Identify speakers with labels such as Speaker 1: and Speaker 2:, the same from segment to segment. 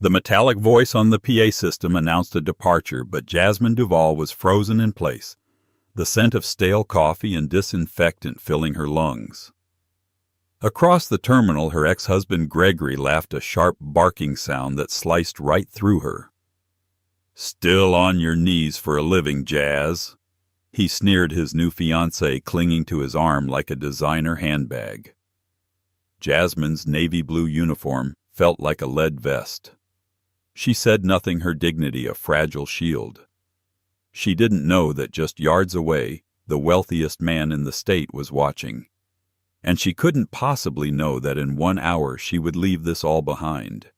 Speaker 1: The metallic voice on the PA system announced a departure, but Jasmine Duval was frozen in place, the scent of stale coffee and disinfectant filling her lungs. Across the terminal, her ex-husband Gregory laughed a sharp barking sound that sliced right through her. "Still on your knees for a living, Jazz," he sneered, his new fiancée clinging to his arm like a designer handbag. Jasmine's navy blue uniform felt like a lead vest. She said nothing, her dignity a fragile shield. She didn't know that just yards away, the wealthiest man in the state was watching. And she couldn't possibly know that in 1 hour she would leave this all behind.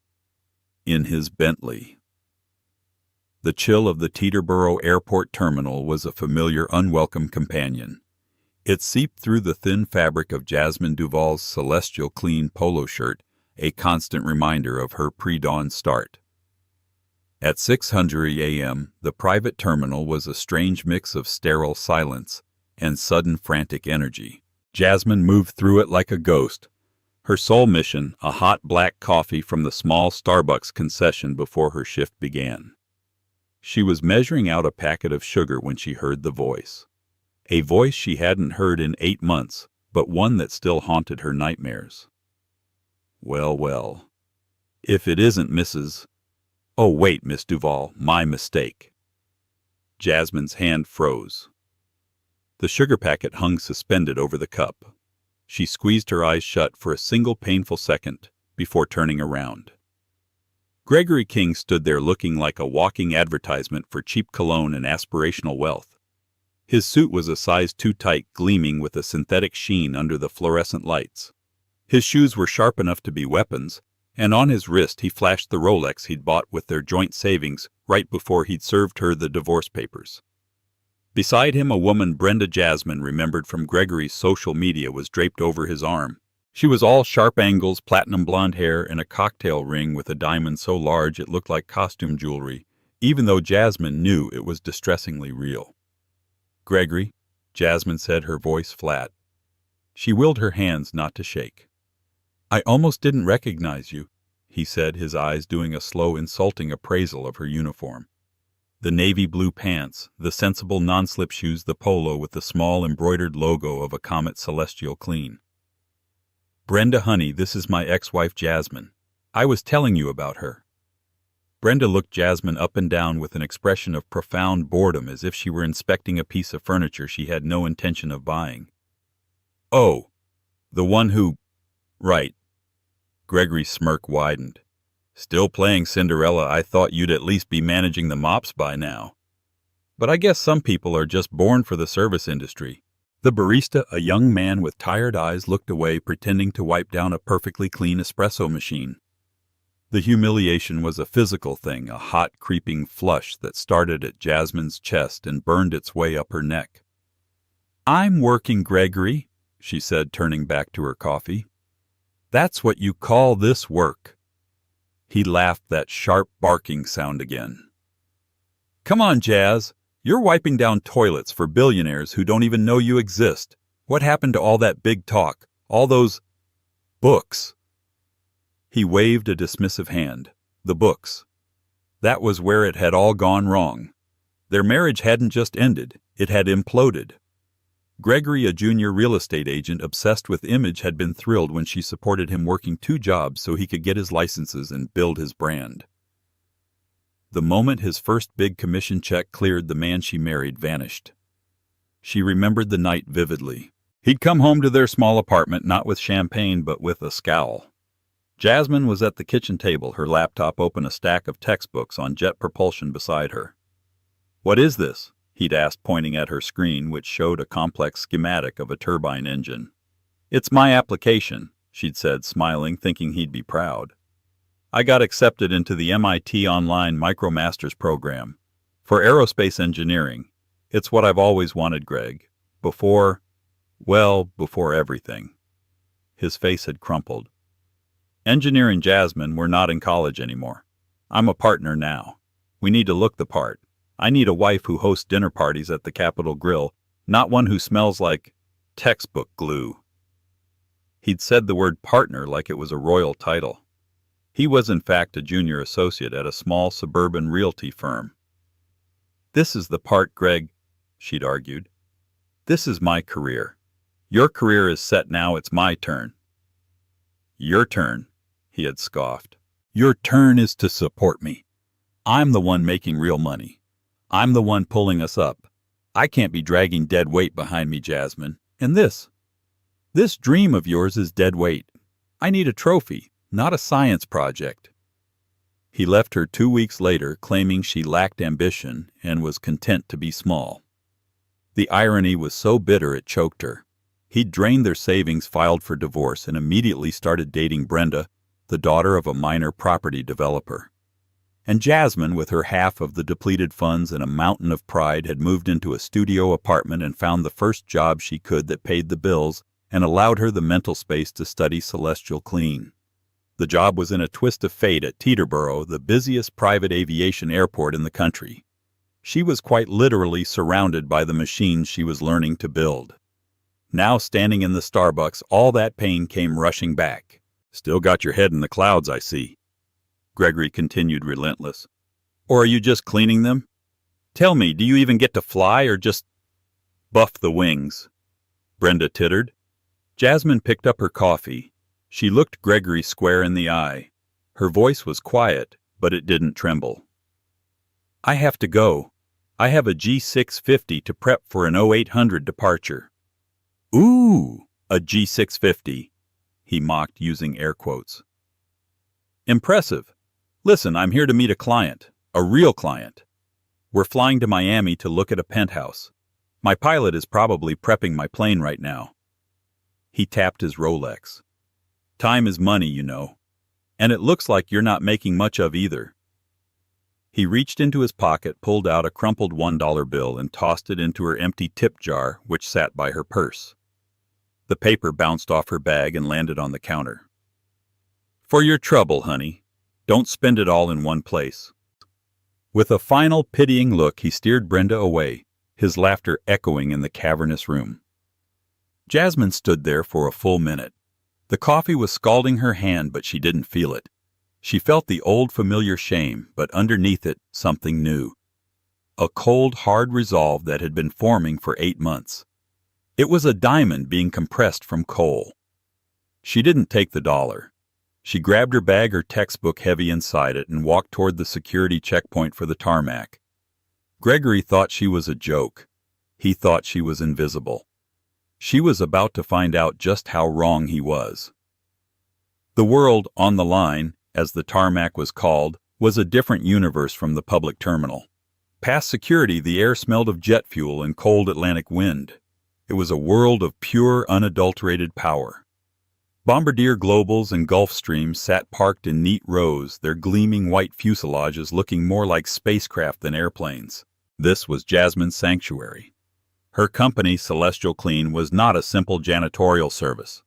Speaker 1: In his Bentley. The chill of the Teterboro Airport terminal was a familiar, unwelcome companion. It seeped through the thin fabric of Jasmine Duval's celestial clean polo shirt, a constant reminder of her pre-dawn start. At 6:00 a.m., the private terminal was a strange mix of sterile silence and sudden frantic energy. Jasmine moved through it like a ghost, her sole mission a hot black coffee from the small Starbucks concession before her shift began. She was measuring out a packet of sugar when she heard the voice. A voice she hadn't heard in 8 months, but one that still haunted her nightmares. Well, well. If it isn't Mrs. Oh, wait, Miss Duval, my mistake. Jasmine's hand froze. The sugar packet hung suspended over the cup. She squeezed her eyes shut for a single painful second before turning around. Gregory King stood there looking like a walking advertisement for cheap cologne and aspirational wealth. His suit was a size too tight, gleaming with a synthetic sheen under the fluorescent lights. His shoes were sharp enough to be weapons, and on his wrist he flashed the Rolex he'd bought with their joint savings right before he'd served her the divorce papers. Beside him, a woman Brenda Jasmine remembered from Gregory's social media was draped over his arm. She was all sharp angles, platinum blonde hair, and a cocktail ring with a diamond so large it looked like costume jewelry, even though Jasmine knew it was distressingly real. "Gregory," Jasmine said, her voice flat. She willed her hands not to shake. "I almost didn't recognize you," he said, his eyes doing a slow, insulting appraisal of her uniform. The navy blue pants, the sensible non-slip shoes, the polo with the small embroidered logo of a Comet Celestial Clean. "Brenda, honey, this is my ex-wife Jasmine. I was telling you about her." Brenda looked Jasmine up and down with an expression of profound boredom, as if she were inspecting a piece of furniture she had no intention of buying. "Oh, the one who... Right." Gregory's smirk widened. "Still playing Cinderella? I thought you'd at least be managing the mops by now. But I guess some people are just born for the service industry." The barista, a young man with tired eyes, looked away, pretending to wipe down a perfectly clean espresso machine. The humiliation was a physical thing, a hot, creeping flush that started at Jasmine's chest and burned its way up her neck. "I'm working, Gregory," she said, turning back to her coffee. "That's what you call this work." He laughed, that sharp barking sound again. "Come on, Jazz. You're wiping down toilets for billionaires who don't even know you exist. What happened to all that big talk? All those books?" He waved a dismissive hand. The books. That was where it had all gone wrong. Their marriage hadn't just ended, it had imploded. Gregory, a junior real estate agent obsessed with image, had been thrilled when she supported him working 2 jobs so he could get his licenses and build his brand. The moment his first big commission check cleared, the man she married vanished. She remembered the night vividly. He'd come home to their small apartment not with champagne but with a scowl. Jasmine was at the kitchen table, her laptop open, a stack of textbooks on jet propulsion beside her. "What is this?" he'd asked, pointing at her screen, which showed a complex schematic of a turbine engine. "It's my application," she'd said, smiling, thinking he'd be proud. "I got accepted into the MIT Online MicroMasters program for aerospace engineering. It's what I've always wanted, Greg. Before everything." His face had crumpled. "Engineer and Jasmine, we're not in college anymore. I'm a partner now. We need to look the part. I need a wife who hosts dinner parties at the Capitol Grill, not one who smells like textbook glue." He'd said the word partner like it was a royal title. He was in fact a junior associate at a small suburban realty firm. "This is the part, Greg," she'd argued. "This is my career. Your career is set now, it's my turn." "Your turn," he had scoffed. "Your turn is to support me. I'm the one making real money. I'm the one pulling us up. I can't be dragging dead weight behind me, Jasmine. And this dream of yours is dead weight. I need a trophy, not a science project." He left her 2 weeks later, claiming she lacked ambition and was content to be small. The irony was so bitter it choked her. He'd drained their savings, filed for divorce, and immediately started dating Brenda, the daughter of a minor property developer. And Jasmine, with her half of the depleted funds and a mountain of pride, had moved into a studio apartment and found the first job she could that paid the bills and allowed her the mental space to study celestial clean. The job was in a twist of fate at Teterboro, the busiest private aviation airport in the country. She was quite literally surrounded by the machines she was learning to build. Now, standing in the Starbucks, all that pain came rushing back. "Still got your head in the clouds, I see," Gregory continued, relentless. "Or are you just cleaning them? Tell me, do you even get to fly or just buff the wings?" Brenda tittered. Jasmine picked up her coffee. She looked Gregory square in the eye. Her voice was quiet, but it didn't tremble. "I have to go. I have a G650 to prep for an 0800 departure." "Ooh, a G650, he mocked, using air quotes. "Impressive. Listen, I'm here to meet a client, a real client. We're flying to Miami to look at a penthouse. My pilot is probably prepping my plane right now." He tapped his Rolex. "Time is money, you know. And it looks like you're not making much of either." He reached into his pocket, pulled out a crumpled $1 bill, and tossed it into her empty tip jar, which sat by her purse. The paper bounced off her bag and landed on the counter. "For your trouble, honey. Don't spend it all in one place." With a final pitying look, he steered Brenda away, his laughter echoing in the cavernous room. Jasmine stood there for a full minute. The coffee was scalding her hand, but she didn't feel it. She felt the old familiar shame, but underneath it, something new. A cold, hard resolve that had been forming for 8 months. It was a diamond being compressed from coal. She didn't take the dollar. She grabbed her bag, her textbook heavy inside it, and walked toward the security checkpoint for the tarmac. Gregory thought she was a joke. He thought she was invisible. She was about to find out just how wrong he was. The world on the line, as the tarmac was called, was a different universe from the public terminal. Past security, the air smelled of jet fuel and cold Atlantic wind. It was a world of pure, unadulterated power. Bombardier Globals and Gulfstreams sat parked in neat rows, their gleaming white fuselages looking more like spacecraft than airplanes. This was Jasmine's sanctuary. Her company, Celestial Clean, was not a simple janitorial service.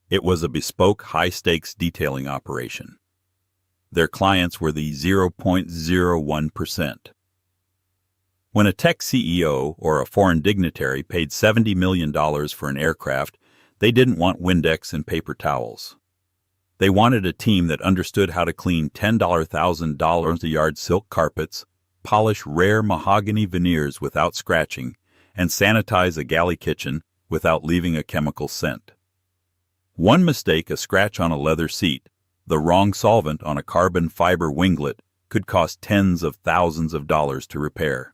Speaker 1: It was a bespoke, high-stakes detailing operation. Their clients were the 0.01%. When a tech CEO or a foreign dignitary paid $70 million for an aircraft, they didn't want Windex and paper towels. They wanted a team that understood how to clean $10,000 a yard silk carpets, polish rare mahogany veneers without scratching, and sanitize a galley kitchen without leaving a chemical scent. One mistake, a scratch on a leather seat, the wrong solvent on a carbon fiber winglet, could cost tens of thousands of dollars to repair.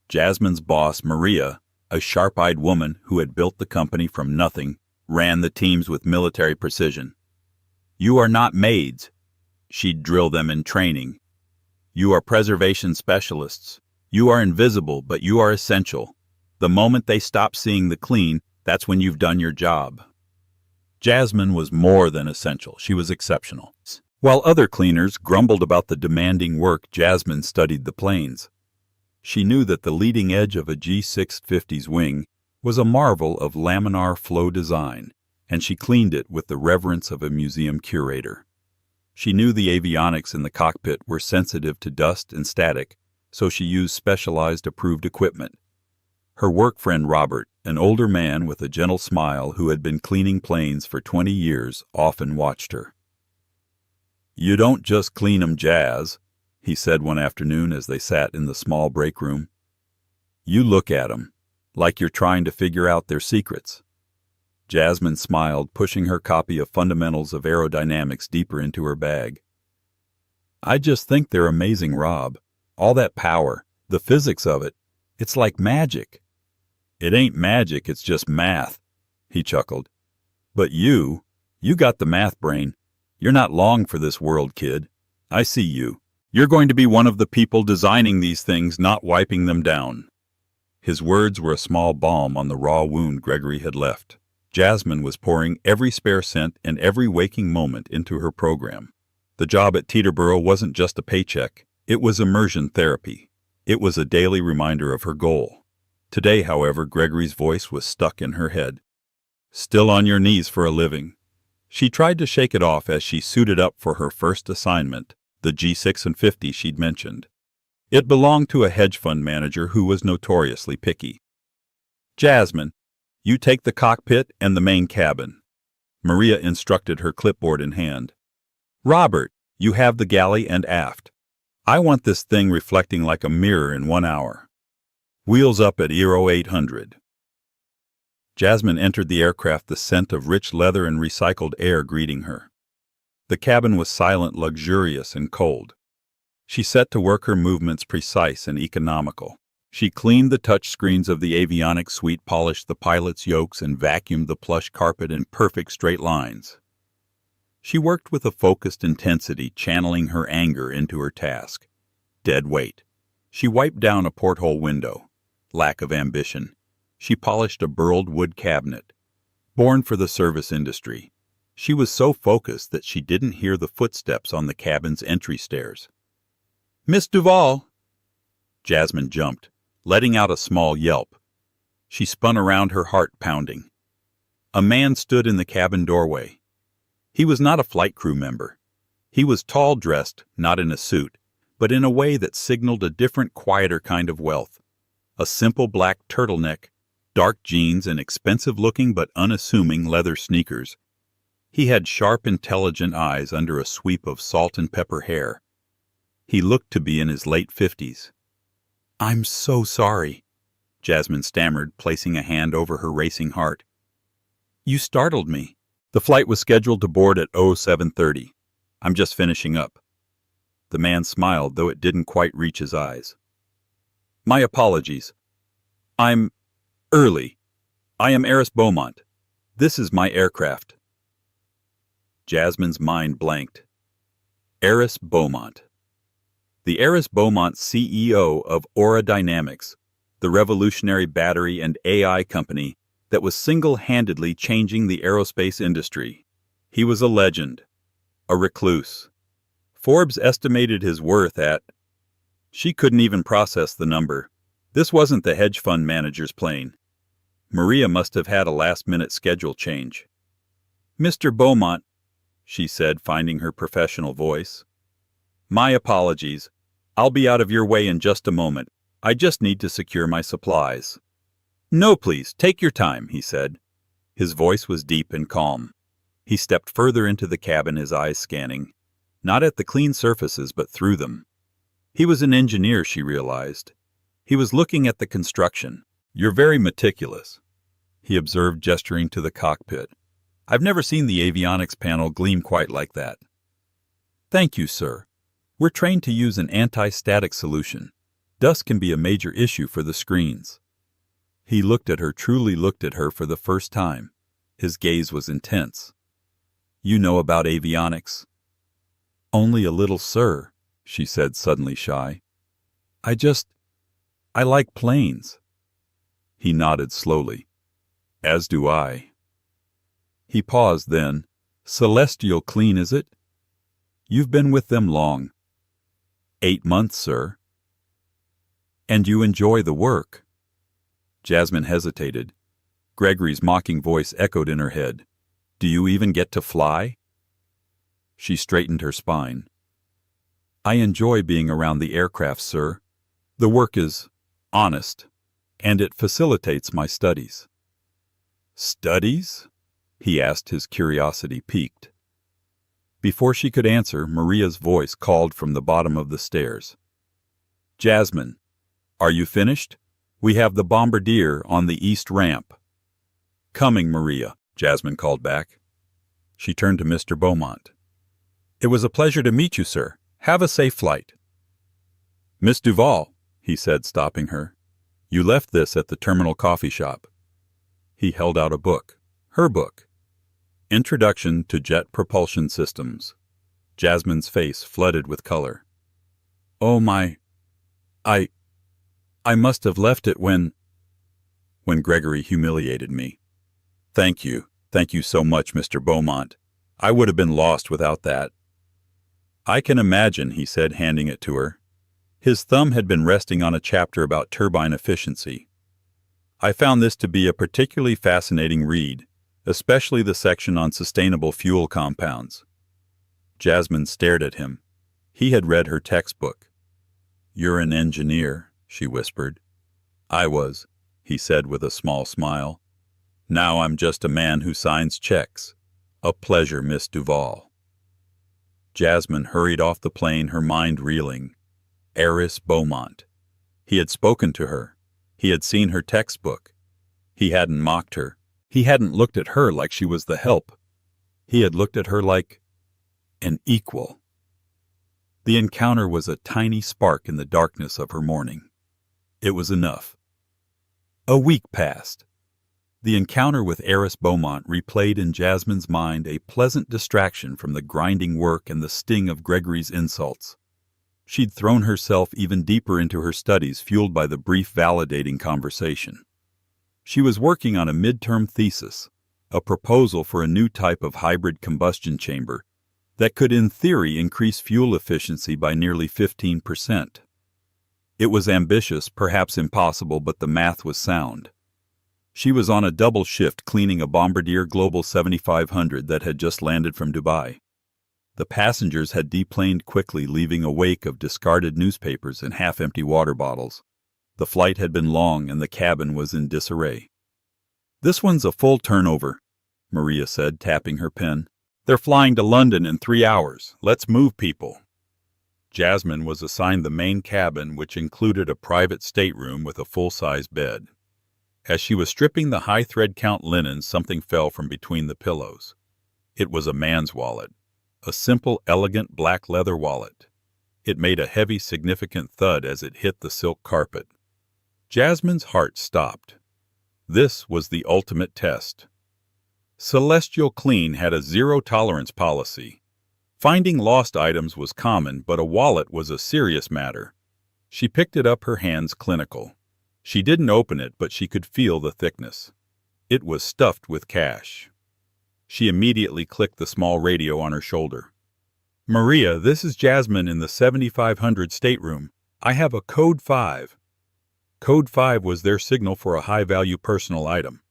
Speaker 1: Jasmine's boss, Maria, a sharp-eyed woman who had built the company from nothing, ran the teams with military precision. "You are not maids," she'd drill them in training. "You are preservation specialists. You are invisible, but you are essential. The moment they stop seeing the clean, that's when you've done your job." Jasmine was more than essential. She was exceptional. While other cleaners grumbled about the demanding work, Jasmine studied the planes. She knew that the leading edge of a G650's wing was a marvel of laminar flow design, and she cleaned it with the reverence of a museum curator. She knew the avionics in the cockpit were sensitive to dust and static, so she used specialized approved equipment. Her work friend Robert, an older man with a gentle smile who had been cleaning planes for 20 years, often watched her. "You don't just clean 'em, Jazz," he said one afternoon as they sat in the small break room. "You look at 'em, like you're trying to figure out their secrets." Jasmine smiled, pushing her copy of Fundamentals of Aerodynamics deeper into her bag. "I just think they're amazing, Rob. All that power, the physics of it, it's like magic." "It ain't magic, it's just math," he chuckled. "But you got the math brain. You're not long for this world, kid. I see you. You're going to be one of the people designing these things, not wiping them down." His words were a small balm on the raw wound Gregory had left. Jasmine was pouring every spare cent and every waking moment into her program. The job at Teterboro wasn't just a paycheck. It was immersion therapy. It was a daily reminder of her goal. Today, however, Gregory's voice was stuck in her head. "Still on your knees for a living." She tried to shake it off as she suited up for her first assignment, the G6 and 50 she'd mentioned. It belonged to a hedge fund manager who was notoriously picky. "Jasmine, you take the cockpit and the main cabin," Maria instructed, her clipboard in hand. "Robert, you have the galley and aft. I want this thing reflecting like a mirror in 1 hour. Wheels up at Euro 800. Jasmine entered the aircraft, the scent of rich leather and recycled air greeting her. The cabin was silent, luxurious, and cold. She set to work, her movements precise and economical. She cleaned the touch screens of the avionics suite, polished the pilot's yokes, and vacuumed the plush carpet in perfect straight lines. She worked with a focused intensity, channeling her anger into her task. Dead weight. She wiped down a porthole window. Lack of ambition. She polished a burled wood cabinet. Born for the service industry, she was so focused that she didn't hear the footsteps on the cabin's entry stairs. "Miss Duval!" Jasmine jumped, letting out a small yelp. She spun around, her heart pounding. A man stood in the cabin doorway. He was not a flight crew member. He was tall, dressed, not in a suit, but in a way that signaled a different, quieter kind of wealth. A simple black turtleneck, dark jeans, and expensive-looking but unassuming leather sneakers. He had sharp, intelligent eyes under a sweep of salt and pepper hair. He looked to be in his late 50s. "I'm so sorry," Jasmine stammered, placing a hand over her racing heart. "You startled me. The flight was scheduled to board at 07:30. I'm just finishing up." The man smiled, though it didn't quite reach his eyes. "My apologies. I'm early. I am Eris Beaumont. This is my aircraft." Jasmine's mind blanked. Eris Beaumont. The Eris Beaumont CEO of Aura Dynamics, the revolutionary battery and AI company that was single-handedly changing the aerospace industry. He was a legend, a recluse. Forbes estimated his worth at... She couldn't even process the number. This wasn't the hedge fund manager's plane. Maria must have had a last-minute schedule change. "Mr. Beaumont," she said, finding her professional voice. "My apologies. I'll be out of your way in just a moment. I just need to secure my supplies." "No, please, take your time," he said. His voice was deep and calm. He stepped further into the cabin, his eyes scanning, not at the clean surfaces but through them. He was an engineer, she realized. He was looking at the construction. "You're very meticulous," he observed, gesturing to the cockpit. "I've never seen the avionics panel gleam quite like that." "Thank you, sir. We're trained to use an anti-static solution. Dust can be a major issue for the screens." He looked at her, truly looked at her for the first time. His gaze was intense. "You know about avionics?" "Only a little, sir," she said, suddenly shy. I like planes." He nodded slowly. "As do I." He paused, then, "Celestial Clean, is it? You've been with them long." 8 months, sir." "And you enjoy the work?" Jasmine hesitated. Gregory's mocking voice echoed in her head. "Do you even get to fly?" She straightened her spine. "I enjoy being around the aircraft, sir. The work is honest, and it facilitates my studies." "Studies?" he asked, his curiosity piqued. Before she could answer, Maria's voice called from the bottom of the stairs. "Jasmine, are you finished? We have the bombardier on the east ramp." "Coming, Maria," Jasmine called back. She turned to Mr. Beaumont. "It was a pleasure to meet you, sir. Have a safe flight." "Miss Duval," he said, stopping her, "you left this at the terminal coffee shop." He held out a book, her book. Introduction to Jet Propulsion Systems. Jasmine's face flooded with color. "Oh my, I must have left it when Gregory humiliated me. Thank you so much, Mr. Beaumont. I would have been lost without that." "I can imagine," he said, handing it to her. His thumb had been resting on a chapter about turbine efficiency. "I found this to be a particularly fascinating read, especially the section on sustainable fuel compounds." Jasmine stared at him. He had read her textbook. "You're an engineer," she whispered. "I was," he said with a small smile. "Now I'm just a man who signs checks. A pleasure, Miss Duval." Jasmine hurried off the plane, her mind reeling. Heiress Beaumont. He had spoken to her. He had seen her textbook. He hadn't mocked her. He hadn't looked at her like she was the help. He had looked at her like an equal. The encounter was a tiny spark in the darkness of her morning. It was enough. A week passed. The encounter with Heiress Beaumont replayed in Jasmine's mind, a pleasant distraction from the grinding work and the sting of Gregory's insults. She'd thrown herself even deeper into her studies, fueled by the brief validating conversation. She was working on a midterm thesis, a proposal for a new type of hybrid combustion chamber that could in theory increase fuel efficiency by nearly 15%. It was ambitious, perhaps impossible, but the math was sound. She was on a double shift cleaning a Bombardier Global 7500 that had just landed from Dubai. The passengers had deplaned quickly, leaving a wake of discarded newspapers and half-empty water bottles. The flight had been long and the cabin was in disarray. "This one's a full turnover," Maria said, tapping her pen. "They're flying to London in 3 hours. Let's move people." Jasmine was assigned the main cabin, which included a private stateroom with a full-size bed. As she was stripping the high thread count linen, something fell from between the pillows. It was a man's wallet, a simple, elegant black leather wallet. It made a heavy, significant thud as it hit the silk carpet. Jasmine's heart stopped. This was the ultimate test. Celestial Clean had a zero-tolerance policy. Finding lost items was common, but a wallet was a serious matter. She picked it up, her hands clinical. She didn't open it, but she could feel the thickness. It was stuffed with cash. She immediately clicked the small radio on her shoulder. "Maria, this is Jasmine in the 7500 stateroom. I have a code 5. Code 5 was their signal for a high-value personal item.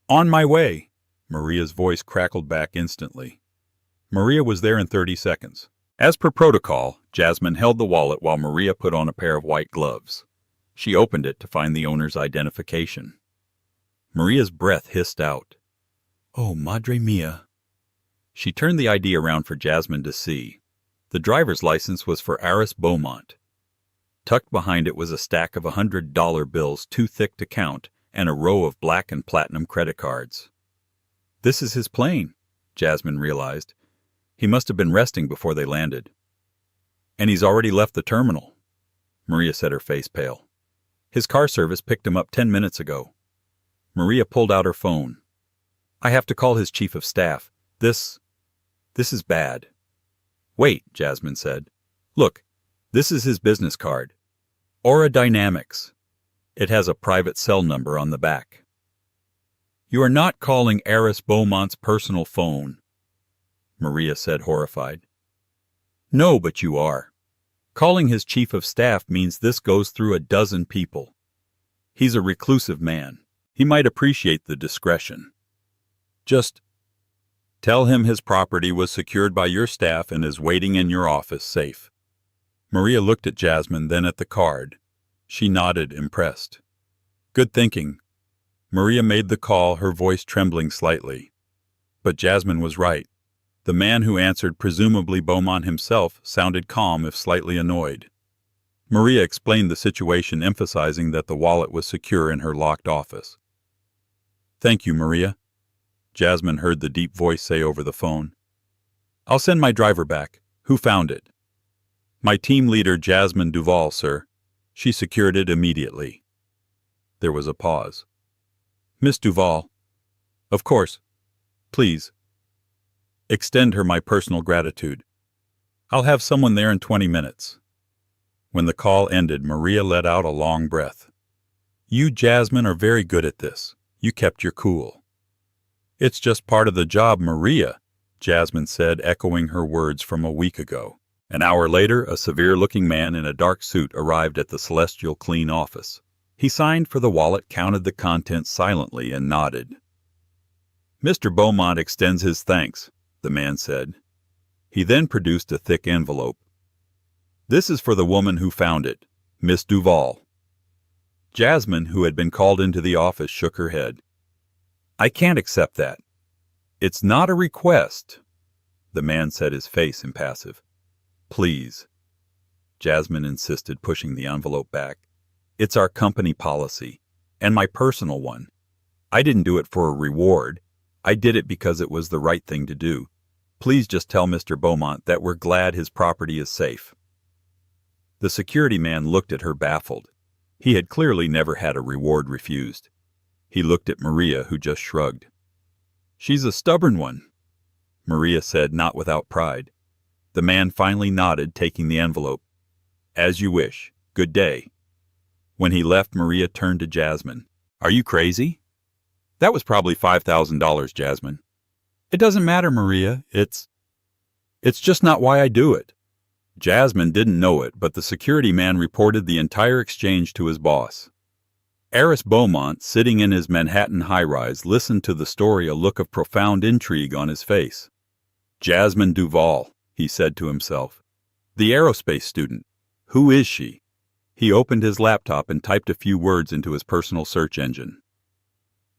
Speaker 1: "On my way," Maria's voice crackled back instantly. Maria was there in 30 seconds. As per protocol, Jasmine held the wallet while Maria put on a pair of white gloves. She opened it to find the owner's identification. Maria's breath hissed out. "Oh, madre mia." She turned the ID around for Jasmine to see. The driver's license was for Heiress Beaumont. Tucked behind it was a stack of $100 bills too thick to count and a row of black and platinum credit cards. "This is his plane," Jasmine realized. "He must have been resting before they landed." "And he's already left the terminal," Maria said, her face pale. "His car service picked him up 10 minutes ago." Maria pulled out her phone. "I have to call his chief of staff. This is bad." "Wait," Jasmine said. "Look, this is his business card. Aura Dynamics. It has a private cell number on the back." "You are not calling Heiress Beaumont's personal phone," Maria said, horrified. "No, but you are. Calling his chief of staff means this goes through a dozen people. He's a reclusive man. He might appreciate the discretion. Just tell him his property was secured by your staff and is waiting in your office safe." Maria looked at Jasmine, then at the card. She nodded, impressed. "Good thinking." Maria made the call, her voice trembling slightly. But Jasmine was right. The man who answered, presumably Beaumont himself, sounded calm if slightly annoyed. Maria explained the situation, emphasizing that the wallet was secure in her locked office. "Thank you, Maria," Jasmine heard the deep voice say over the phone. "I'll send my driver back. Who found it?" "My team leader, Jasmine Duval, sir. She secured it immediately." There was a pause. "Miss Duval." "Of course. Please. Extend her my personal gratitude. I'll have someone there in 20 minutes. When the call ended, Maria let out a long breath. "You, Jasmine, are very good at this. You kept your cool." "It's just part of the job, Maria," Jasmine said, echoing her words from a week ago. An hour later, a severe-looking man in a dark suit arrived at the Celestial Clean office. He signed for the wallet, counted the contents silently, and nodded. "Mr. Beaumont extends his thanks," the man said. He then produced a thick envelope. "This is for the woman who found it, Miss Duval." Jasmine, who had been called into the office, shook her head. "I can't accept that." "It's not a request." The man said, his face impassive. "Please," Jasmine insisted, pushing the envelope back. "It's our company policy, and my personal one. I didn't do it for a reward. I did it because it was the right thing to do. Please just tell Mr. Beaumont that we're glad his property is safe." The security man looked at her, baffled. He had clearly never had a reward refused. He looked at Maria, who just shrugged. "She's a stubborn one," Maria said, not without pride. The man finally nodded, taking the envelope. "As you wish. Good day." When he left, Maria turned to Jasmine. "Are you crazy?" "That was probably $5,000, Jasmine." "It doesn't matter, Maria. It's just not why I do it." Jasmine didn't know it, but the security man reported the entire exchange to his boss. Eris Beaumont, sitting in his Manhattan high-rise, listened to the story, a look of profound intrigue on his face. "Jasmine Duval," he said to himself. "The aerospace student. Who is she?" He opened his laptop and typed a few words into his personal search engine.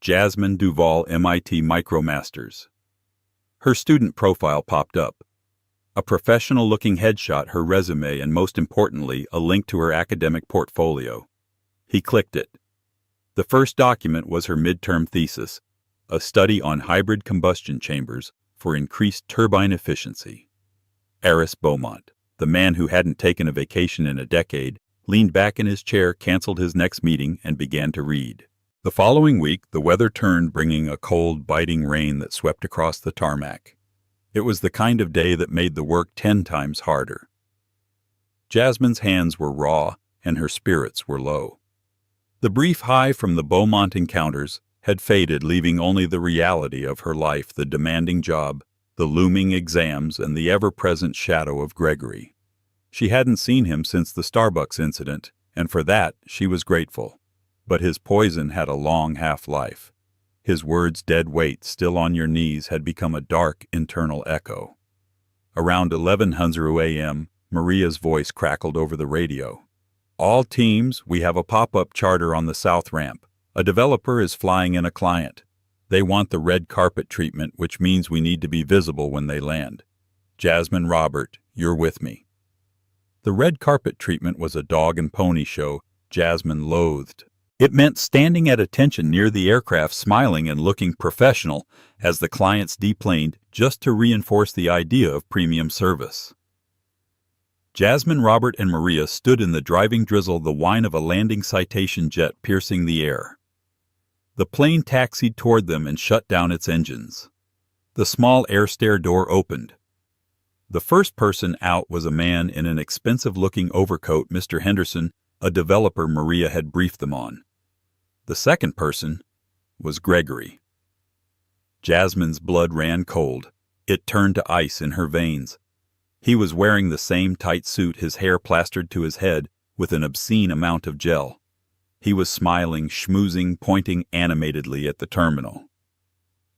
Speaker 1: Jasmine Duval, MIT MicroMasters. Her student profile popped up. A professional-looking headshot, her resume, and most importantly, a link to her academic portfolio. He clicked it. The first document was her midterm thesis, a study on hybrid combustion chambers for increased turbine efficiency. Eris Beaumont, the man who hadn't taken a vacation in a decade, leaned back in his chair, canceled his next meeting, and began to read. The following week, the weather turned, bringing a cold, biting rain that swept across the tarmac. It was the kind of day that made the work 10 times harder. Jasmine's hands were raw, and her spirits were low. The brief high from the Beaumont encounters had faded, leaving only the reality of her life, the demanding job, the looming exams, and the ever-present shadow of Gregory. She hadn't seen him since the Starbucks incident, and for that she was grateful. But his poison had a long half-life. His words, "dead weight, still on your knees," had become a dark internal echo. Around 11:00 a.m., Maria's voice crackled over the radio. "All teams, we have a pop-up charter on the south ramp. A developer is flying in a client. They want the red carpet treatment, which means we need to be visible when they land. Jasmine, Robert, you're with me." The red carpet treatment was a dog and pony show Jasmine loathed. It meant standing at attention near the aircraft, smiling and looking professional as the clients deplaned, just to reinforce the idea of premium service. Jasmine, Robert, and Maria stood in the driving drizzle, the whine of a landing Citation jet piercing the air. The plane taxied toward them and shut down its engines. The small air stair door opened. The first person out was a man in an expensive-looking overcoat, Mr. Henderson, a developer Maria had briefed them on. The second person was Gregory. Jasmine's blood ran cold. It turned to ice in her veins. He was wearing the same tight suit, his hair plastered to his head with an obscene amount of gel. He was smiling, schmoozing, pointing animatedly at the terminal.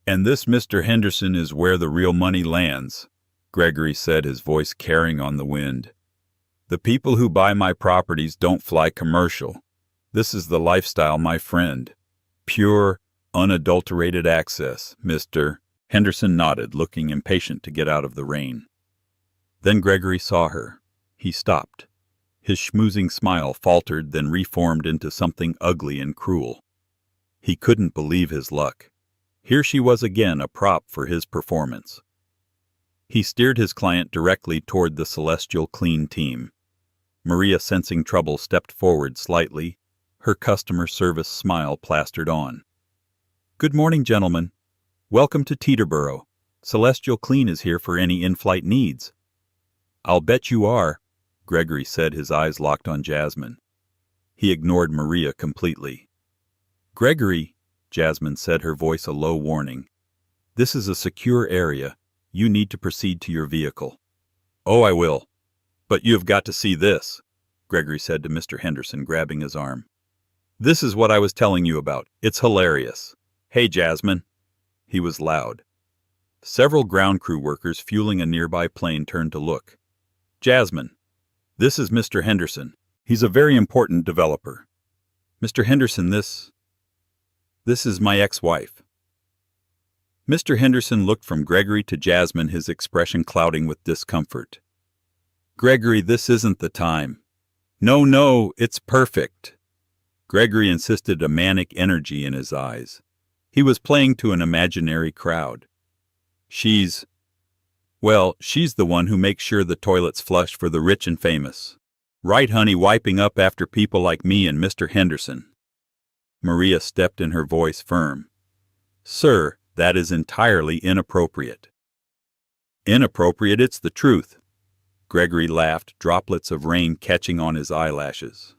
Speaker 1: "And this, Mr. Henderson, is where the real money lands," Gregory said, his voice carrying on the wind. "The people who buy my properties don't fly commercial. This is the lifestyle, my friend. Pure, unadulterated access, Mr. Henderson nodded, looking impatient to get out of the rain. Then Gregory saw her. He stopped. His schmoozing smile faltered, then reformed into something ugly and cruel. He couldn't believe his luck. Here she was again, a prop for his performance. He steered his client directly toward the Celestial Clean team. Maria, sensing trouble, stepped forward slightly, her customer service smile plastered on. "Good morning, gentlemen. Welcome to Teterboro. Celestial Clean is here for any in-flight needs." "I'll bet you are," Gregory said, his eyes locked on Jasmine. He ignored Maria completely. "Gregory," Jasmine said, her voice a low warning. "This is a secure area. You need to proceed to your vehicle." "Oh, I will. But you have got to see this," Gregory said to Mr. Henderson, grabbing his arm. "This is what I was telling you about. It's hilarious. Hey, Jasmine." He was loud. Several ground crew workers fueling a nearby plane turned to look. "Jasmine, this is Mr. Henderson. He's a very important developer." "Mr. Henderson, this is my ex-wife." Mr. Henderson looked from Gregory to Jasmine, his expression clouding with discomfort. "Gregory, this isn't the time." No, it's perfect." Gregory insisted, a manic energy in his eyes. He was playing to an imaginary crowd. She's the one who makes sure the toilet's flush for the rich and famous. Right, honey, wiping up after people like me and Mr. Henderson." Maria stepped in, her voice firm. "Sir, that is entirely inappropriate." "Inappropriate? It's the truth." Gregory laughed, droplets of rain catching on his eyelashes.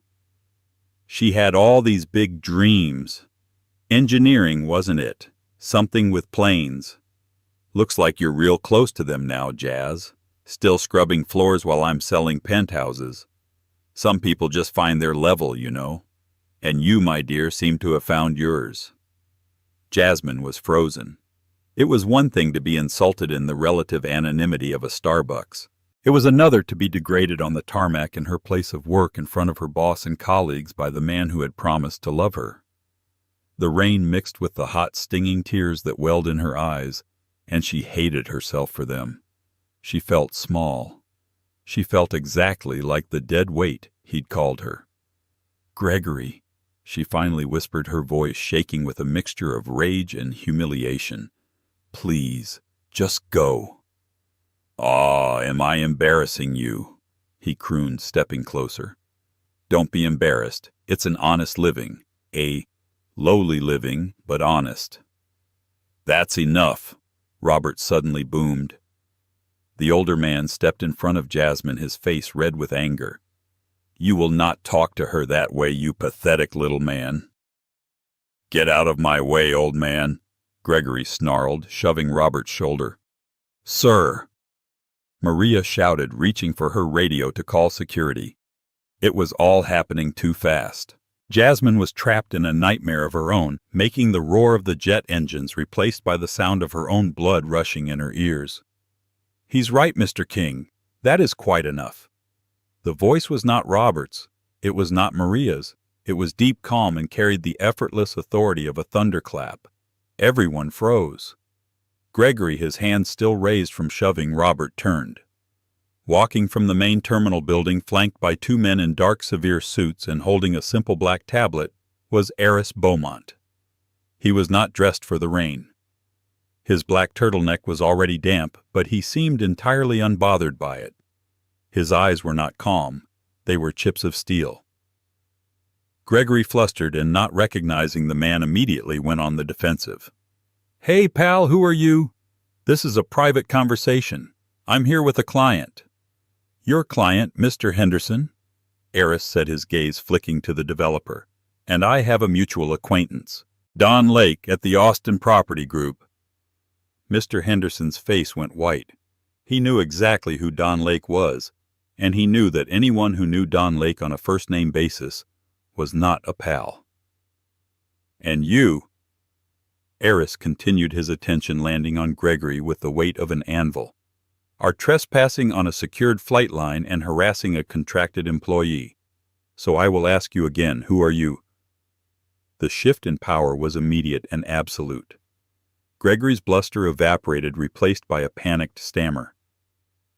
Speaker 1: "She had all these big dreams. Engineering, wasn't it? Something with planes. Looks like you're real close to them now, Jazz. Still scrubbing floors while I'm selling penthouses. Some people just find their level, you know. And you, my dear, seem to have found yours." Jasmine was frozen. It was one thing to be insulted in the relative anonymity of a Starbucks. It was another to be degraded on the tarmac in her place of work in front of her boss and colleagues by the man who had promised to love her. The rain mixed with the hot, stinging tears that welled in her eyes, and she hated herself for them. She felt small. She felt exactly like the dead weight he'd called her. "Gregory," she finally whispered, her voice shaking with a mixture of rage and humiliation. "Please, just go." "Aw, am I embarrassing you?" he crooned, stepping closer. "Don't be embarrassed. It's an honest living. A lowly living, but honest." "That's enough," Robert suddenly boomed. The older man stepped in front of Jasmine, his face red with anger. "You will not talk to her that way, you pathetic little man." "Get out of my way, old man," Gregory snarled, shoving Robert's shoulder. "Sir!" Maria shouted, reaching for her radio to call security. It was all happening too fast. Jasmine was trapped in a nightmare of her own, making the roar of the jet engines replaced by the sound of her own blood rushing in her ears. "He's right, Mr. King. That is quite enough." The voice was not Robert's. It was not Maria's. It was deep calm and carried the effortless authority of a thunderclap. Everyone froze. Gregory, his hand still raised from shoving Robert, turned. Walking from the main terminal building, flanked by two men in dark, severe suits and holding a simple black tablet, was Eris Beaumont. He was not dressed for the rain. His black turtleneck was already damp, but he seemed entirely unbothered by it. His eyes were not calm. They were chips of steel. Gregory, flustered and not recognizing the man, immediately went on the defensive. "Hey, pal, who are you?" "This is a private conversation. I'm here with a client." "Your client, Mr. Henderson," Eris said, his gaze flicking to the developer. "And I have a mutual acquaintance, Don Lake at the Austin Property Group." Mr. Henderson's face went white. He knew exactly who Don Lake was, and he knew that anyone who knew Don Lake on a first-name basis was not a pal. "And you," Eris continued, his attention landing on Gregory with the weight of an anvil, "are trespassing on a secured flight line and harassing a contracted employee. So I will ask you again, who are you?" The shift in power was immediate and absolute. Gregory's bluster evaporated, replaced by a panicked stammer.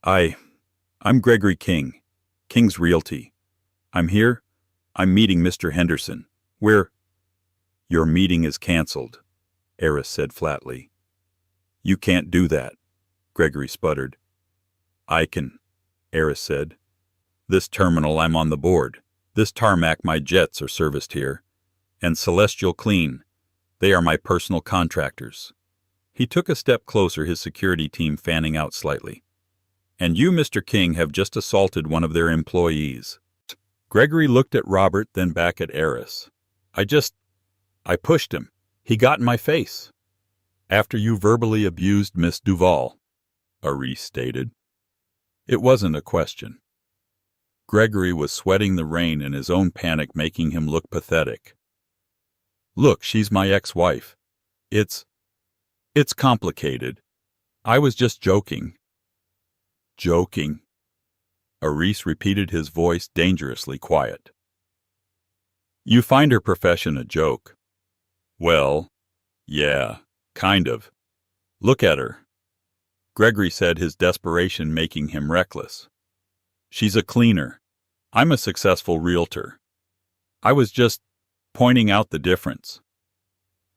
Speaker 1: I'm Gregory King, King's Realty. I'm here. I'm meeting Mr. Henderson. Your meeting is canceled, Eris said flatly. You can't do that, Gregory sputtered. I can, Eris said. This terminal, I'm on the board. This tarmac, my jets are serviced here. And Celestial Clean, they are my personal contractors. He took a step closer, his security team fanning out slightly. And you, Mr. King, have just assaulted one of their employees. Gregory looked at Robert, then back at Eris. I pushed him. He got in my face. After you verbally abused Miss Duval, Eris stated. It wasn't a question. Gregory was sweating the rain in his own panic, making him look pathetic. Look, she's my ex-wife. It's complicated. I was just joking. Joking? Eris repeated, his voice dangerously quiet. You find her profession a joke? Well, yeah, kind of. Look at her. Gregory said, his desperation making him reckless. She's a cleaner. I'm a successful realtor. I was just pointing out the difference.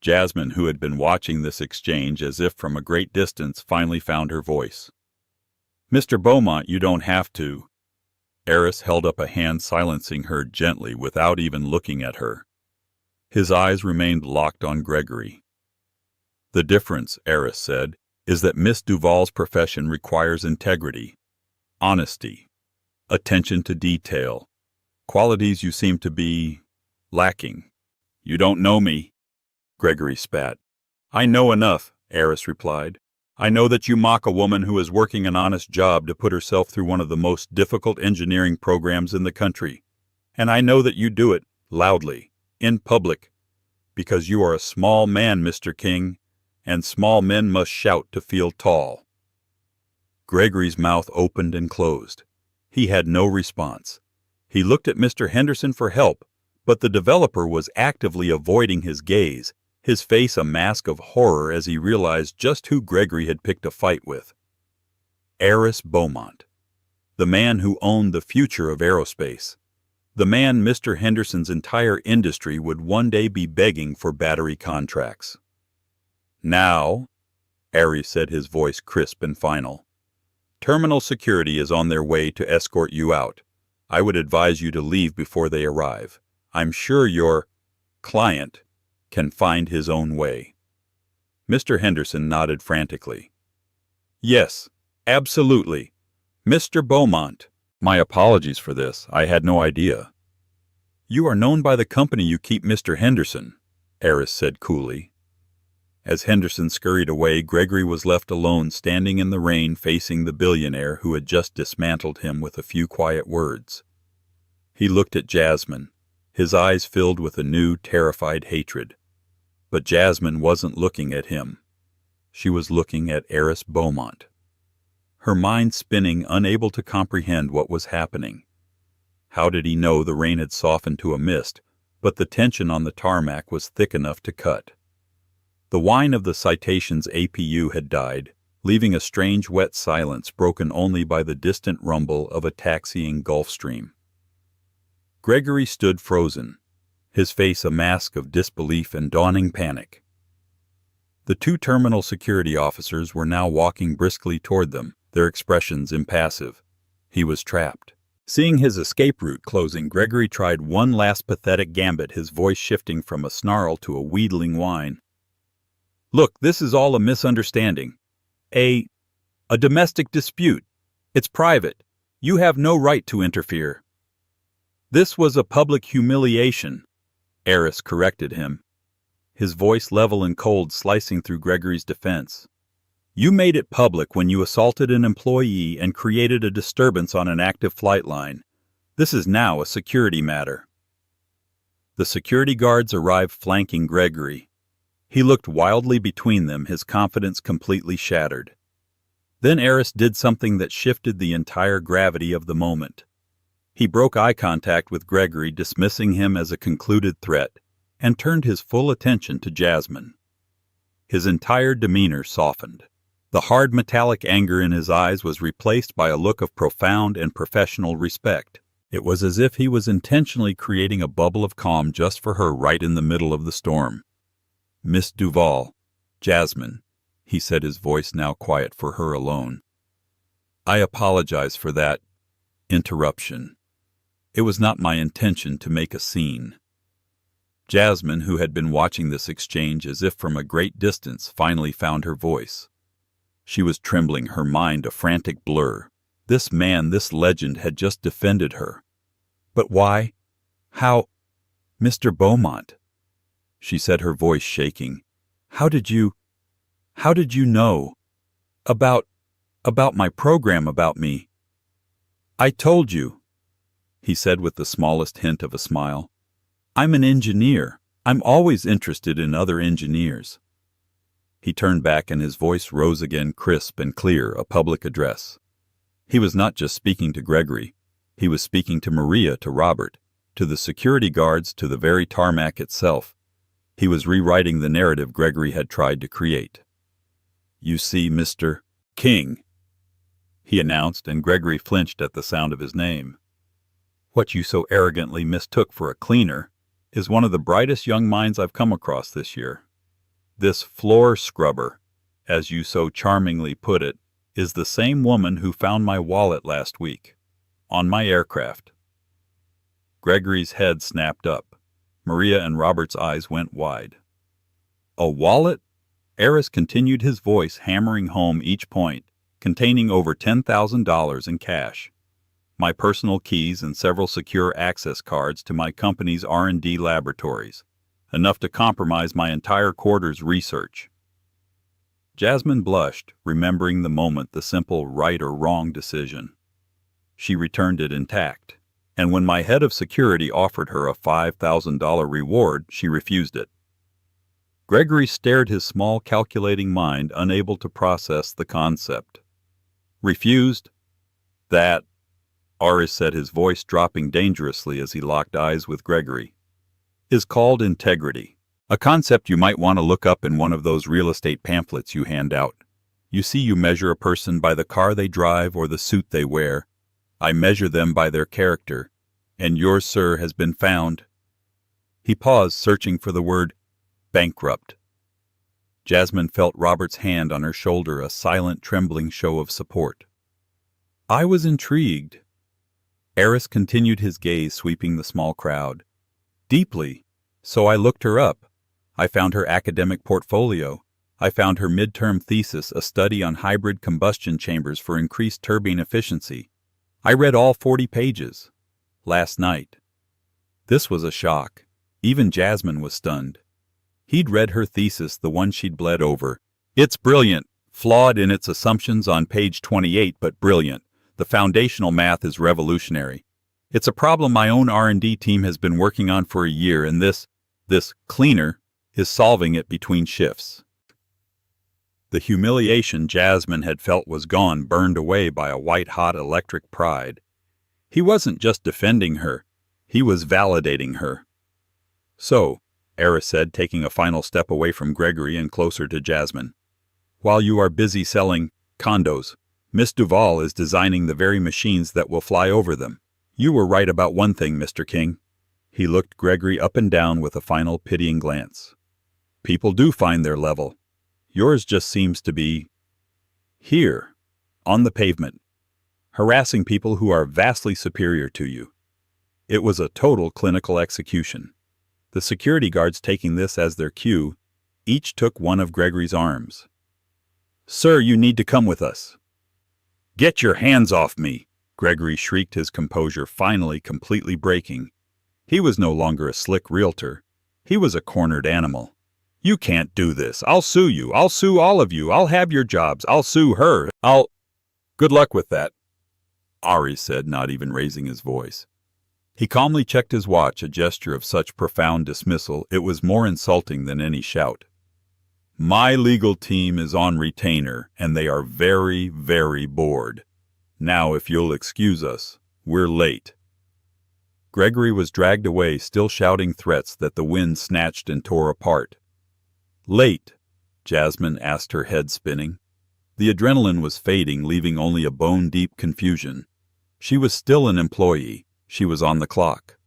Speaker 1: Jasmine, who had been watching this exchange as if from a great distance, finally found her voice. Mr. Beaumont, you don't have to. Eris held up a hand, silencing her gently without even looking at her. His eyes remained locked on Gregory. The difference, Eris said, is that Miss Duval's profession requires integrity, honesty, attention to detail, qualities you seem to be lacking. You don't know me, Gregory spat. I know enough, Eris replied. I know that you mock a woman who is working an honest job to put herself through one of the most difficult engineering programs in the country. And I know that you do it loudly, in public, because you are a small man, Mr. King, and small men must shout to feel tall. Gregory's mouth opened and closed. He had no response. He looked at Mr. Henderson for help, but the developer was actively avoiding his gaze, his face a mask of horror as he realized just who Gregory had picked a fight with. Eris Beaumont, the man who owned the future of aerospace, the man Mr. Henderson's entire industry would one day be begging for battery contracts. Now, Eris said, his voice crisp and final, terminal security is on their way to escort you out. I would advise you to leave before they arrive. I'm sure your client can find his own way. Mr. Henderson nodded frantically. Yes, absolutely. Mr. Beaumont. My apologies for this. I had no idea. You are known by the company you keep, Mr. Henderson, Eris said coolly. As Henderson scurried away, Gregory was left alone, standing in the rain, facing the billionaire who had just dismantled him with a few quiet words. He looked at Jasmine, his eyes filled with a new, terrified hatred. But Jasmine wasn't looking at him. She was looking at Eris Beaumont. Her mind spinning, unable to comprehend what was happening. How did he know the rain had softened to a mist, but the tension on the tarmac was thick enough to cut? The whine of the Citation's APU had died, leaving a strange wet silence broken only by the distant rumble of a taxiing Gulfstream. Gregory stood frozen, his face a mask of disbelief and dawning panic. The two terminal security officers were now walking briskly toward them, their expressions impassive. He was trapped. Seeing his escape route closing, Gregory tried one last pathetic gambit, his voice shifting from a snarl to a wheedling whine. Look, this is all a misunderstanding. A domestic dispute. It's private. You have no right to interfere. This was a public humiliation, Eris corrected him, his voice level and cold, slicing through Gregory's defense. You made it public when you assaulted an employee and created a disturbance on an active flight line. This is now a security matter. The security guards arrived, flanking Gregory. He looked wildly between them, his confidence completely shattered. Then Eris did something that shifted the entire gravity of the moment. He broke eye contact with Gregory, dismissing him as a concluded threat, and turned his full attention to Jasmine. His entire demeanor softened. The hard metallic anger in his eyes was replaced by a look of profound and professional respect. It was as if he was intentionally creating a bubble of calm just for her right in the middle of the storm. "Miss Duval, Jasmine," he said, his voice now quiet for her alone. "I apologize for that interruption. It was not my intention to make a scene." Jasmine, who had been watching this exchange as if from a great distance, finally found her voice. She was trembling, her mind a frantic blur. This man, this legend, had just defended her. "But why? How? Mr. Beaumont," she said, her voice shaking. How did you know? About my program, about me?" "I told you," he said with the smallest hint of a smile. "I'm an engineer. I'm always interested in other engineers." He turned back and his voice rose again, crisp and clear, a public address. He was not just speaking to Gregory. He was speaking to Maria, to Robert, to the security guards, to the very tarmac itself. He was rewriting the narrative Gregory had tried to create. "You see, Mr. King," he announced, and Gregory flinched at the sound of his name. "What you so arrogantly mistook for a cleaner is one of the brightest young minds I've come across this year. This floor scrubber, as you so charmingly put it, is the same woman who found my wallet last week, on my aircraft." Gregory's head snapped up. Maria and Robert's eyes went wide. "A wallet?" Eris continued, his voice hammering home each point, containing over $10,000 in cash. "My personal keys and several secure access cards to my company's R&D laboratories, enough to compromise my entire quarter's research." Jasmine blushed, remembering the moment, the simple right or wrong decision. She returned it intact, and when my head of security offered her a $5,000 reward, she refused it. Gregory stared, his small calculating mind unable to process the concept. "Refused? That," Aris said, his voice dropping dangerously as he locked eyes with Gregory, "is called integrity. A concept you might want to look up in one of those real estate pamphlets you hand out. You see, you measure a person by the car they drive or the suit they wear. I measure them by their character, and yours, sir, has been found." He paused, searching for the word bankrupt. Jasmine felt Robert's hand on her shoulder, a silent, trembling show of support. "I was intrigued." Eris continued, his gaze sweeping the small crowd. "Deeply. So I looked her up. I found her academic portfolio. I found her midterm thesis, a study on hybrid combustion chambers for increased turbine efficiency. I read all 40 pages. Last night." This was a shock. Even Jasmine was stunned. He'd read her thesis, the one she'd bled over. "It's brilliant, flawed in its assumptions on page 28, but brilliant. The foundational math is revolutionary. It's a problem my own R&D team has been working on for a year, and this cleaner is solving it between shifts." The humiliation Jasmine had felt was gone, burned away by a white-hot electric pride. He wasn't just defending her, he was validating her. "So," Eris said, taking a final step away from Gregory and closer to Jasmine, "while you are busy selling condos, Miss Duval is designing the very machines that will fly over them. You were right about one thing, Mr. King." He looked Gregory up and down with a final pitying glance. "People do find their level. Yours just seems to be here, on the pavement, harassing people who are vastly superior to you." It was a total clinical execution. The security guards, taking this as their cue, each took one of Gregory's arms. "Sir, you need to come with us." "Get your hands off me!" Gregory shrieked, his composure finally completely breaking. He was no longer a slick realtor. He was a cornered animal. "You can't do this. I'll sue you. I'll sue all of you. I'll have your jobs. I'll sue her. Good luck with that," Ari said, not even raising his voice. He calmly checked his watch, a gesture of such profound dismissal it was more insulting than any shout. "My legal team is on retainer, and they are very, very bored. Now, if you'll excuse us, we're late." Gregory was dragged away, still shouting threats that the wind snatched and tore apart. "Late. Jasmine asked, her head spinning. The adrenaline was fading, leaving only a bone-deep confusion. She was still an employee. She was on the clock.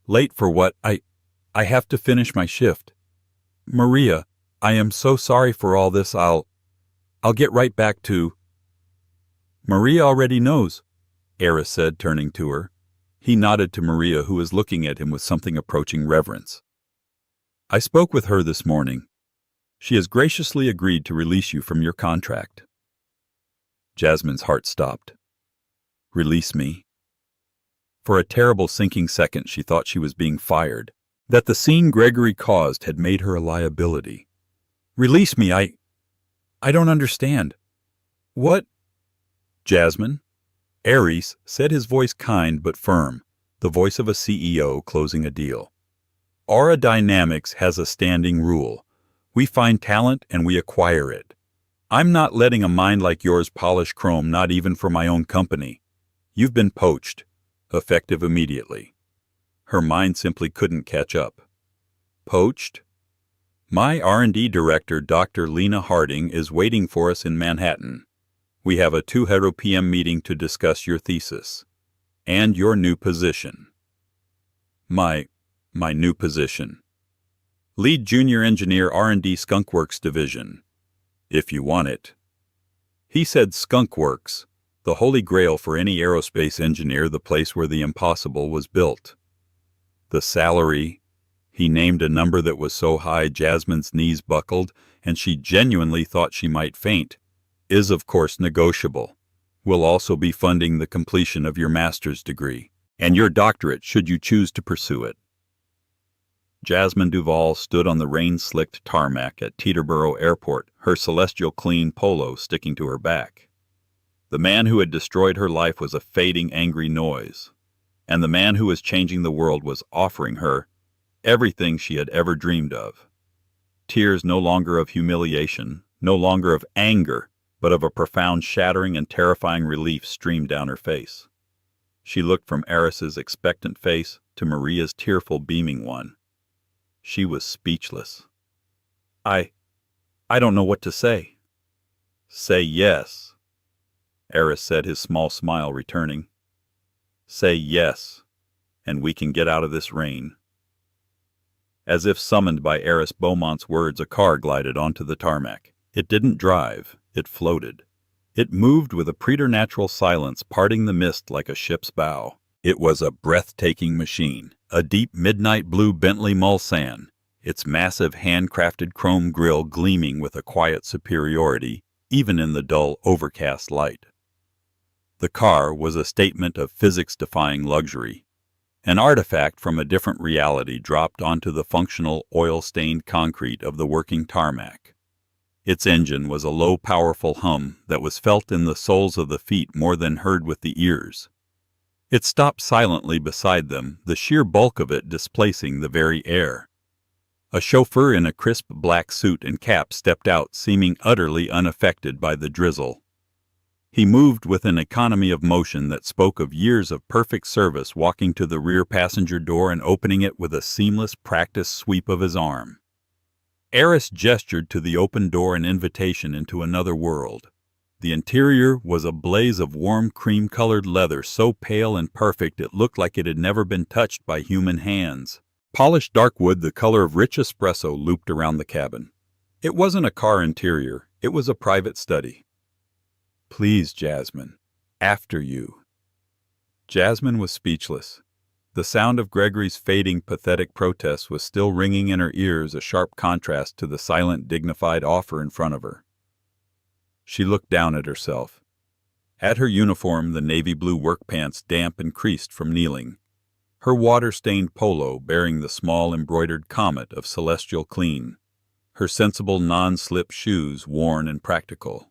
Speaker 1: Late for what? I have to finish my shift. Maria, I am so sorry for all this. I'll get right back to... Maria already knows, Eris said, turning to her. He nodded to Maria, who was looking at him with something approaching reverence. I spoke with her this morning. She has graciously agreed to release you from your contract. Jasmine's heart stopped. Release me? For a terrible sinking second she thought she was being fired, that the scene Gregory caused had made her a liability. Release me, I don't understand. What? Jasmine? Ares said, his voice kind but firm, the voice of a CEO closing a deal. Aura Dynamics has a standing rule. We find talent and we acquire it. I'm not letting a mind like yours polish chrome, not even for my own company. You've been poached, effective immediately. Her mind simply couldn't catch up. Poached? My R&D director, Dr. Lena Harding, is waiting for us in Manhattan. We have a 2:00 p.m. meeting to discuss your thesis and your new position. My new position. Lead Junior Engineer, R&D, Skunkworks Division. If you want it. He said Skunkworks, the holy grail for any aerospace engineer, the place where the impossible was built. The salary, he named a number that was so high Jasmine's knees buckled and she genuinely thought she might faint, is of course negotiable. We'll also be funding the completion of your master's degree and your doctorate should you choose to pursue it. Jasmine Duval stood on the rain-slicked tarmac at Teterboro Airport, her celestial clean polo sticking to her back. The man who had destroyed her life was a fading, angry noise, and the man who was changing the world was offering her everything she had ever dreamed of. Tears no longer of humiliation, no longer of anger, but of a profound, shattering, and terrifying relief streamed down her face. She looked from Eris's expectant face to Maria's tearful, beaming one. She was speechless. I don't know what to say. Say yes, Eris said, his small smile returning. Say yes, and we can get out of this rain. As if summoned by Eris Beaumont's words, a car glided onto the tarmac. It didn't drive, it floated. It moved with a preternatural silence, parting the mist like a ship's bow. It was a breathtaking machine, a deep midnight blue Bentley Mulsanne, its massive handcrafted chrome grille gleaming with a quiet superiority, even in the dull, overcast light. The car was a statement of physics-defying luxury, an artifact from a different reality dropped onto the functional, oil-stained concrete of the working tarmac. Its engine was a low, powerful hum that was felt in the soles of the feet more than heard with the ears. It stopped silently beside them, the sheer bulk of it displacing the very air. A chauffeur in a crisp black suit and cap stepped out, seeming utterly unaffected by the drizzle. He moved with an economy of motion that spoke of years of perfect service, walking to the rear passenger door and opening it with a seamless, practiced sweep of his arm. Eris gestured to the open door, an invitation into another world. The interior was a blaze of warm, cream-colored leather, so pale and perfect it looked like it had never been touched by human hands. Polished dark wood the color of rich espresso looped around the cabin. It wasn't a car interior, it was a private study. Please, Jasmine, after you. Jasmine was speechless. The sound of Gregory's fading, pathetic protest was still ringing in her ears, a sharp contrast to the silent, dignified offer in front of her. She looked down at herself. At her uniform, the navy blue work pants damp and creased from kneeling. Her water-stained polo bearing the small embroidered comet of celestial clean. Her sensible non-slip shoes worn and practical.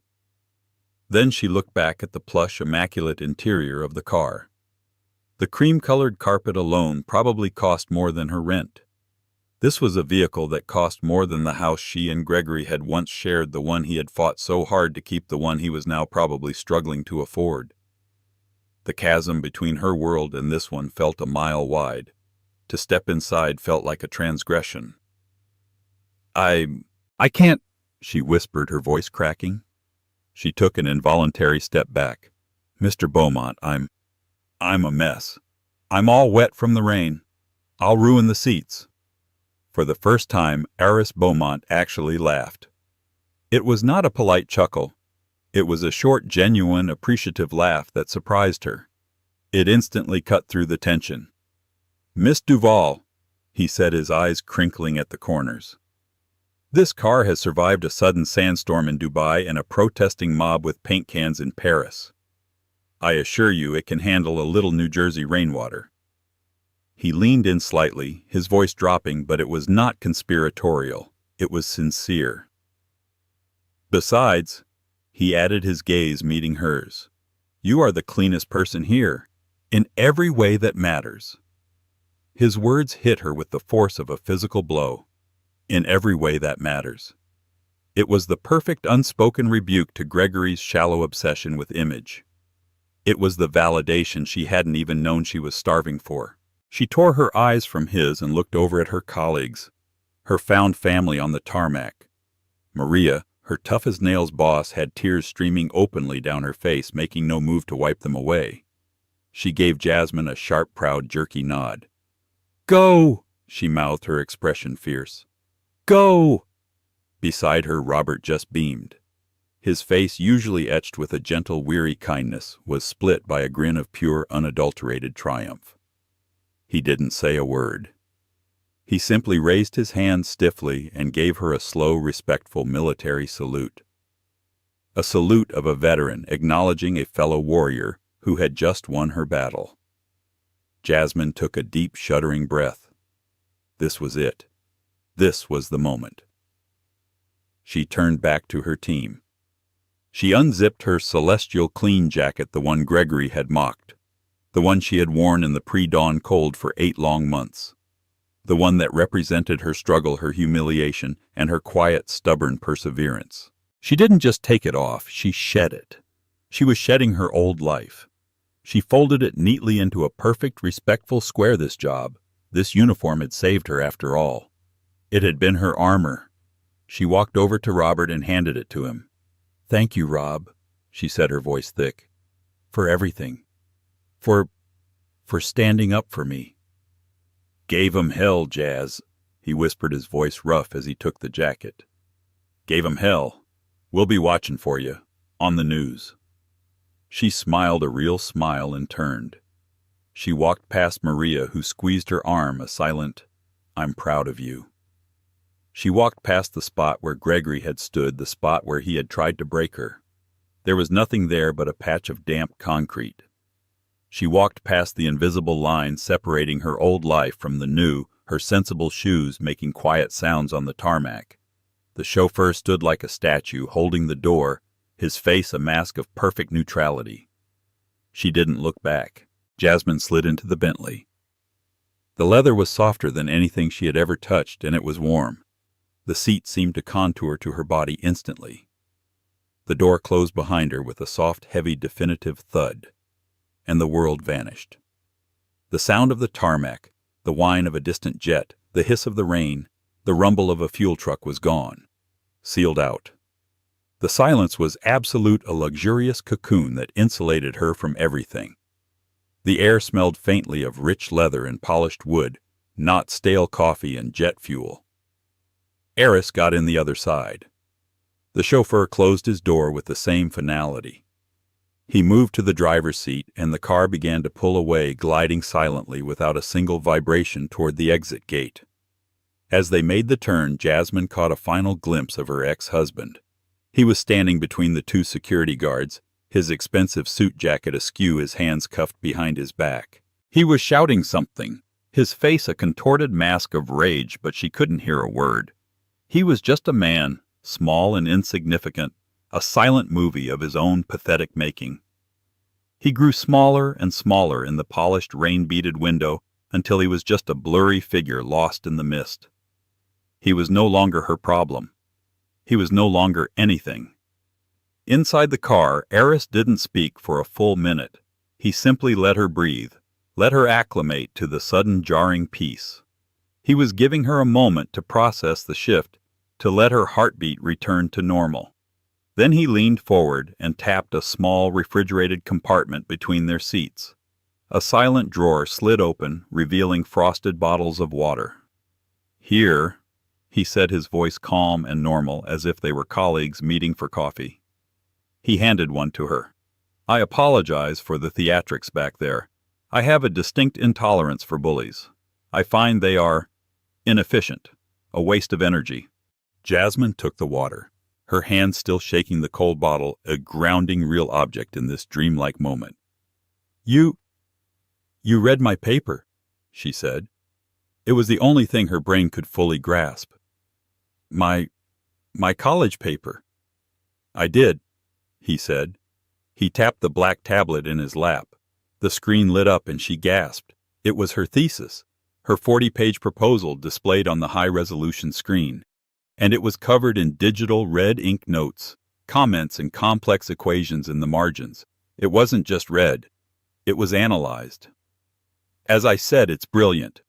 Speaker 1: Then she looked back at the plush, immaculate interior of the car. The cream-colored carpet alone probably cost more than her rent. This was a vehicle that cost more than the house she and Gregory had once shared, the one he had fought so hard to keep, the one he was now probably struggling to afford. The chasm between her world and this one felt a mile wide. To step inside felt like a transgression. I can't, she whispered, her voice cracking. She took an involuntary step back. Mr. Beaumont, I'm a mess. I'm all wet from the rain. I'll ruin the seats. For the first time, Heiress Beaumont actually laughed. It was not a polite chuckle. It was a short, genuine, appreciative laugh that surprised her. It instantly cut through the tension. Miss Duval, he said, his eyes crinkling at the corners. This car has survived a sudden sandstorm in Dubai and a protesting mob with paint cans in Paris. I assure you it can handle a little New Jersey rainwater. He leaned in slightly, his voice dropping, but it was not conspiratorial. It was sincere. Besides, he added, his gaze meeting hers, you are the cleanest person here, in every way that matters. His words hit her with the force of a physical blow. In every way that matters. It was the perfect unspoken rebuke to Gregory's shallow obsession with image. It was the validation she hadn't even known she was starving for. She tore her eyes from his and looked over at her colleagues, her found family on the tarmac. Maria, her tough-as-nails boss, had tears streaming openly down her face, making no move to wipe them away. She gave Jasmine a sharp, proud, jerky nod. Go, she mouthed, her expression fierce. Go! Beside her, Robert just beamed. His face, usually etched with a gentle, weary kindness, was split by a grin of pure, unadulterated triumph. He didn't say a word. He simply raised his hand stiffly and gave her a slow, respectful military salute. A salute of a veteran acknowledging a fellow warrior who had just won her battle. Jasmine took a deep, shuddering breath. This was it. This was the moment. She turned back to her team. She unzipped her celestial clean jacket, the one Gregory had mocked, the one she had worn in the pre-dawn cold for 8 long months, the one that represented her struggle, her humiliation, and her quiet, stubborn perseverance. She didn't just take it off, she shed it. She was shedding her old life. She folded it neatly into a perfect, respectful square. This uniform had saved her after all. It had been her armor. She walked over to Robert and handed it to him. Thank you, Rob, she said, her voice thick. For everything. For standing up for me. Gave 'em hell, Jazz, he whispered, his voice rough as he took the jacket. Gave 'em hell. We'll be watching for you. On the news. She smiled a real smile and turned. She walked past Maria, who squeezed her arm, a silent, I'm proud of you. She walked past the spot where Gregory had stood, the spot where he had tried to break her. There was nothing there but a patch of damp concrete. She walked past the invisible line separating her old life from the new, her sensible shoes making quiet sounds on the tarmac. The chauffeur stood like a statue, holding the door, his face a mask of perfect neutrality. She didn't look back. Jasmine slid into the Bentley. The leather was softer than anything she had ever touched, and it was warm. The seat seemed to contour to her body instantly. The door closed behind her with a soft, heavy, definitive thud, and the world vanished. The sound of the tarmac, the whine of a distant jet, the hiss of the rain, the rumble of a fuel truck was gone, sealed out. The silence was absolute, a luxurious cocoon that insulated her from everything. The air smelled faintly of rich leather and polished wood, not stale coffee and jet fuel. Eris got in the other side. The chauffeur closed his door with the same finality. He moved to the driver's seat, and the car began to pull away, gliding silently without a single vibration toward the exit gate. As they made the turn, Jasmine caught a final glimpse of her ex-husband. He was standing between the 2 security guards, his expensive suit jacket askew, his hands cuffed behind his back. He was shouting something, his face a contorted mask of rage, but she couldn't hear a word. He was just a man, small and insignificant, a silent movie of his own pathetic making. He grew smaller and smaller in the polished, rain-beaded window until he was just a blurry figure lost in the mist. He was no longer her problem. He was no longer anything. Inside the car, Eris didn't speak for a full minute. He simply let her breathe, let her acclimate to the sudden jarring peace. He was giving her a moment to process the shift, to let her heartbeat return to normal. Then he leaned forward and tapped a small refrigerated compartment between their seats. A silent drawer slid open, revealing frosted bottles of water. "Here," he said, his voice calm and normal, as if they were colleagues meeting for coffee. He handed one to her. "I apologize for the theatrics back there. I have a distinct intolerance for bullies. I find they are inefficient, a waste of energy." Jasmine took the water, her hand still shaking the cold bottle, a grounding real object in this dreamlike moment. You read my paper," she said. It was the only thing her brain could fully grasp. My college paper." "I did," he said. He tapped the black tablet in his lap. The screen lit up and she gasped. It was her thesis, her 40-page proposal displayed on the high-resolution screen. And it was covered in digital red ink notes, comments and complex equations in the margins. It wasn't just read. It was analyzed. "As I said, it's brilliant."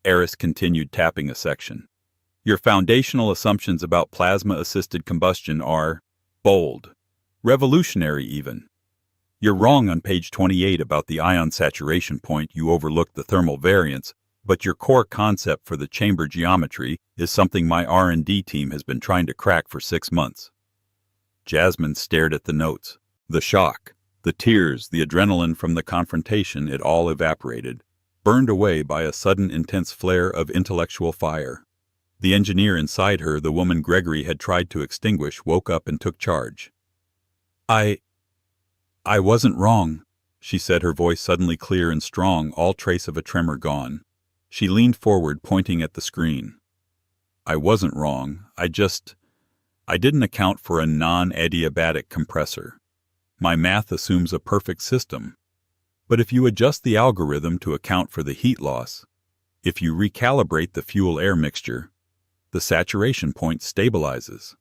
Speaker 1: Eris continued tapping a section. "Your foundational assumptions about plasma-assisted combustion are bold, revolutionary even. You're wrong on page 28 about the ion saturation point. You overlooked the thermal variance, but your core concept for the chamber geometry is something my R&D team has been trying to crack for 6 months." Jasmine stared at the notes. The shock, the tears, the adrenaline from the confrontation, it all evaporated, burned away by a sudden intense flare of intellectual fire. The engineer inside her, the woman Gregory had tried to extinguish, woke up and took charge. I wasn't wrong," she said, her voice suddenly clear and strong, all trace of a tremor gone. She leaned forward, pointing at the screen. "I wasn't wrong. I didn't account for a non-adiabatic compressor. My math assumes a perfect system. But if you adjust the algorithm to account for the heat loss, if you recalibrate the fuel-air mixture, the saturation point stabilizes."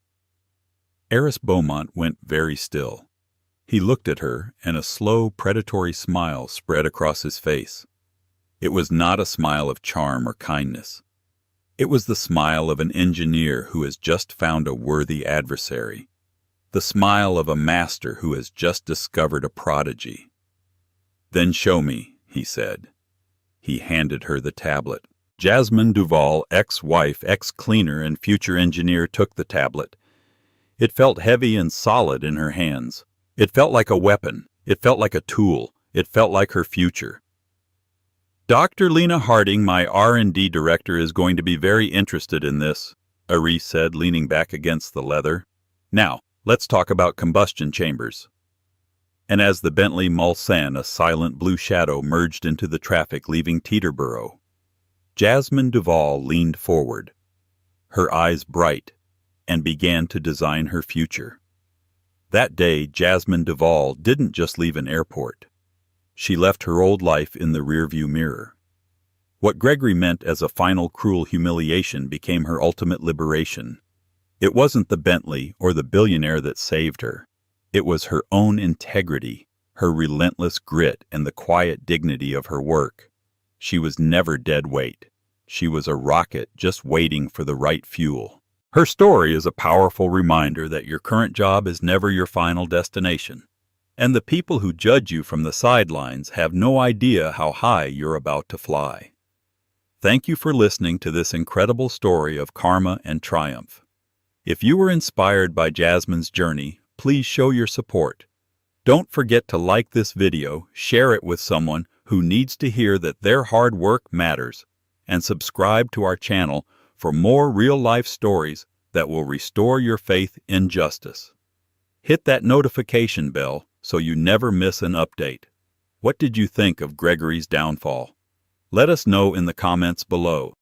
Speaker 1: Eris Beaumont went very still. He looked at her, and a slow, predatory smile spread across his face. It was not a smile of charm or kindness. It was the smile of an engineer who has just found a worthy adversary. The smile of a master who has just discovered a prodigy. "Then show me," he said. He handed her the tablet. Jasmine Duval, ex-wife, ex-cleaner, and future engineer, took the tablet. It felt heavy and solid in her hands. It felt like a weapon. It felt like a tool. It felt like her future. "Dr. Lena Harding, my R&D director, is going to be very interested in this," Eris said, leaning back against the leather. "Now, let's talk about combustion chambers." And as the Bentley Mulsanne, a silent blue shadow, merged into the traffic leaving Teterboro, Jasmine Duval leaned forward, her eyes bright, and began to design her future. That day, Jasmine Duval didn't just leave an airport. She left her old life in the rearview mirror. What Gregory meant as a final cruel humiliation became her ultimate liberation. It wasn't the Bentley or the billionaire that saved her. It was her own integrity, her relentless grit, and the quiet dignity of her work. She was never dead weight. She was a rocket just waiting for the right fuel. Her story is a powerful reminder that your current job is never your final destination, and the people who judge you from the sidelines have no idea how high you're about to fly. Thank you for listening to this incredible story of karma and triumph. If you were inspired by Jasmine's journey, please show your support. Don't forget to like this video, share it with someone who needs to hear that their hard work matters, and subscribe to our channel for more real-life stories that will restore your faith in justice. Hit that notification bell so you never miss an update. What did you think of Gregory's downfall? Let us know in the comments below.